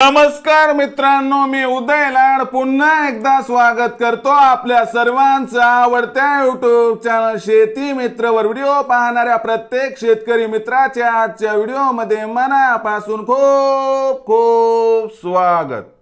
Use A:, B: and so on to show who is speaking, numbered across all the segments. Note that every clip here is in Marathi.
A: नमस्कार मित्रांनो, मी उदय लाड पुन्हा एकदा स्वागत करतो आपल्या सर्वांचं आवडत्या YouTube चॅनल शेती मित्र वर व्हिडिओ पाहणाऱ्या प्रत्येक शेतकरी मित्राच्या आजच्या व्हिडिओमध्ये मनापासून खूप खूप स्वागत।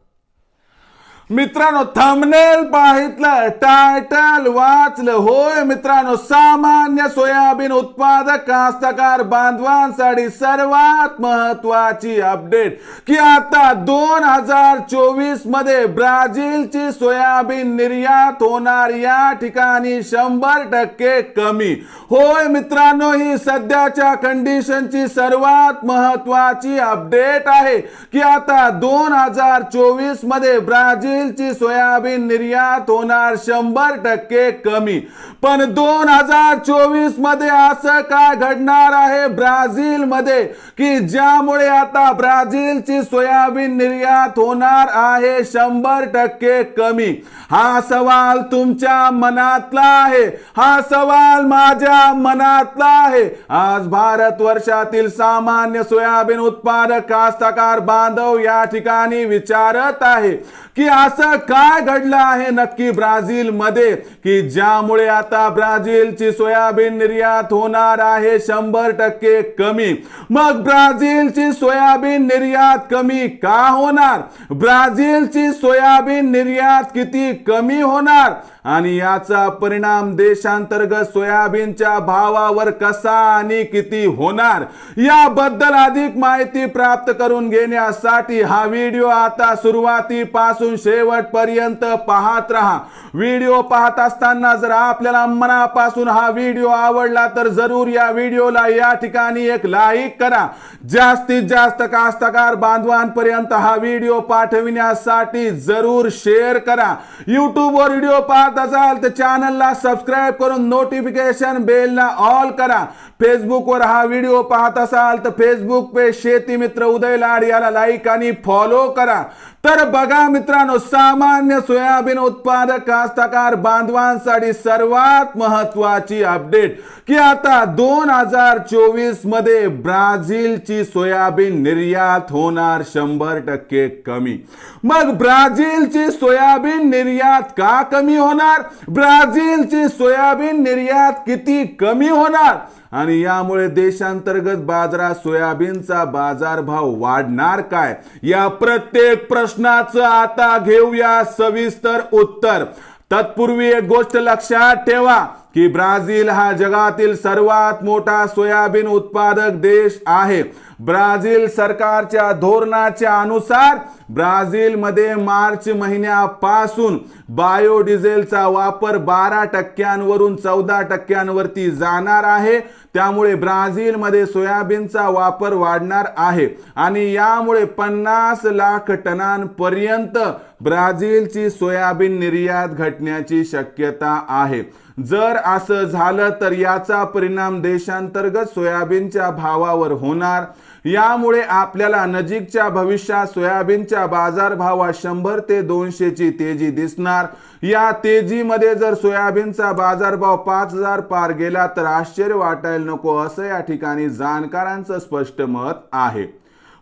A: मित्रांनो, थंबनेल पाहितलं, टायटल वाचलं, होय मित्रांनो, सामान्य सोयाबीन उत्पादक कास्तकार बांधवांसाठी सर्वात महत्वाची अपडेट की आता 2024 मध्ये ब्राझीलची सोयाबीन निर्यात होणार या ठिकाणी 100% कमी। होय मित्रांनो, ही सध्याच्या कंडिशनची सर्वात महत्वाची अपडेट आहे की आता 2024 मध्ये ब्राझील ची सोयाबीन निर्यात होणार 100% कमी। पण 2024 मध्ये असं काय घडणार आहे ब्राझील मध्ये की ज्यामुळे आता ब्राझीलची सोयाबीन निर्यात होणार आहे 100% कमी? हा सवाल तुमच्या मनातला आहे, हा सवाल माझ्या मनातला आहे। आज भारत वर्षातील सामान्य सोयाबीन उत्पादक कास्तकार बांधव या ठिकाणी विचारत आहे की असं काय घडलं आहे नक्की ब्राझील मध्ये की ज्यामुळे आता ब्राझीलची सोयाबीन निर्यात होणार आहे 100% कमी। मग ब्राझीलची सोयाबीन निर्यात कमी का होणार? ब्राझीलची सोयाबीन निर्यात किती कमी होणार आणि याचा परिणाम देशांतर्गत सोयाबीनच्या भावावर कसा आणि किती होणार याबद्दल अधिक माहिती प्राप्त करून घेण्यासाठी हा व्हिडिओ आता सुरुवातीपासून शेवटपर्यंत पाहत रहा। व्हिडिओ पाहत असताना जर आपल्याला मनापासून हा व्हिडिओ आवडला तर जरूर या व्हिडिओला या ठिकाणी एक लाईक करा। जास्तीत जास्त कास्तकार बांधवांपर्यंत हा व्हिडिओ पाठविण्यासाठी जरूर शेअर करा। YouTube वर व्हिडिओ पाहत असाल तर चॅनलला सबस्क्राइब करून नोटिफिकेशन बेलला ऑल करा। फेसबुक वर हा व्हिडिओ पाहत असाल तर फेसबुक पेज शेती मित्र उदय लाड याला लाईक आणि फॉलो करा। तर बघा मित्रांनो, सामान्य सोयाबीन उत्पादक कास्तकार बांधवांसाठी सर्वात महत्वाची अपडेट की आता 2024 मध्ये ब्राझीलची सोयाबीन निर्यात होणार 100% कमी। मग ब्राझीलची सोयाबीन निर्यात का कमी होणार? ब्राझीलची सोयाबीन निर्यात किती कमी होणार आणि यामुळे देशांतर्गत बाजारात सोयाबीनचा बाजारभाव वाढणार काय? या प्रत्येक प्रश्नाचं आता घेऊया सविस्तर उत्तर। तत्पूर्वी एक गोष्ट लक्षात ठेवा की ब्राझील हा जगातील सर्वात मोठा सोयाबीन उत्पादक देश आहे। ब्राझील सरकारच्या धोरणाच्या अनुसार ब्राझील मध्ये मार्च महिन्यापासून बायोडिझेलचा वापर 12% वरून 14% वरती जाणार आहे। त्यामुळे ब्राझील मध्ये सोयाबीनचा वापर वाढणार आहे आणि यामुळे 50 लाख टनांपर्यंत ब्राझीलची सोयाबीन निर्यात घटण्याची शक्यता आहे। जर असं झालं तर याचा परिणाम देशांतर्गत सोयाबीनच्या भावावर होणार। यामुळे आपल्याला नजीकच्या भविष्यात सोयाबीनच्या बाजारभावात 100 ते 200 ची तेजी दिसणार। या तेजीमध्ये जर सोयाबीनचा बाजारभाव 5000 पार गेला तर आश्चर्य वाटायला नको असं या ठिकाणी जाणकारांचं स्पष्ट मत आहे।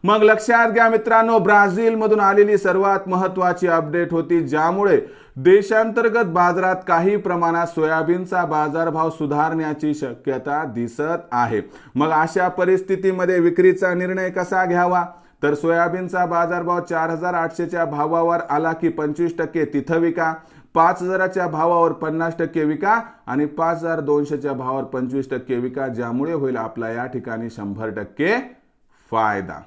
A: मग लक्षात घ्या मित्रांनो, ब्राझील मधून आलेली सर्वात महत्वाची अपडेट होती ज्यामुळे देशांतर्गत बाजारात काही प्रमाणात सोयाबीनचा बाजारभाव सुधारण्याची शक्यता दिसत आहे। मग अशा परिस्थितीमध्ये विक्रीचा निर्णय कसा घ्यावा? तर सोयाबीनचा बाजारभाव 4800 च्या भावावर आला की 25% तिथं विका, 5000 च्या भावावर 50% विका आणि 5200 च्या भावावर 25% विका, ज्यामुळे होईल आपला या ठिकाणी 100% फायदा।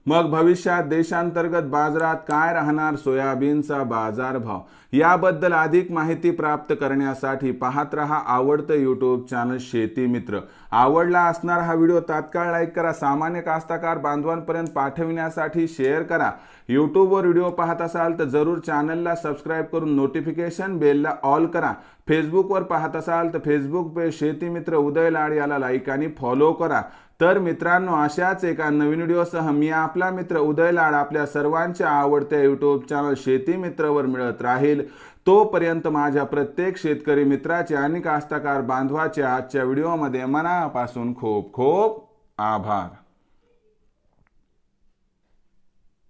A: मग भविष्यात देशांतर्गत बाजारात काय राहणार सोयाबीनचा बाजारभाव याबद्दल अधिक माहिती प्राप्त करण्यासाठी पाहत रहा आवडतं YouTube चॅनल शेती मित्र। आवडला असणार हा व्हिडिओ तात्काळ लाईक करा, सामान्य कास्तकार बांधवांपर्यंत पाठविण्यासाठी शेअर करा। YouTube वर व्हिडिओ पाहत असाल तर जरूर चॅनलला सबस्क्राइब करून नोटिफिकेशन बेलला ऑल करा। फेसबुक वर पाहत असाल तर फेसबुक पेज शेती मित्र उदय लाड याला लाईक आणि फॉलो करा। तर मित्रांनो, अशाच एका नवीन व्हिडिओसह मी आपला मित्र उदय लाड आपल्या सर्वांच्या आवडत्या YouTube चॅनल शेती मित्रवर मिळत राहील। तोपर्यंत माझ्या प्रत्येक शेतकरी मित्राचे आणि कास्तकार बांधवाचे आजच्या व्हिडिओमध्ये मनापासून खूप खूप आभार।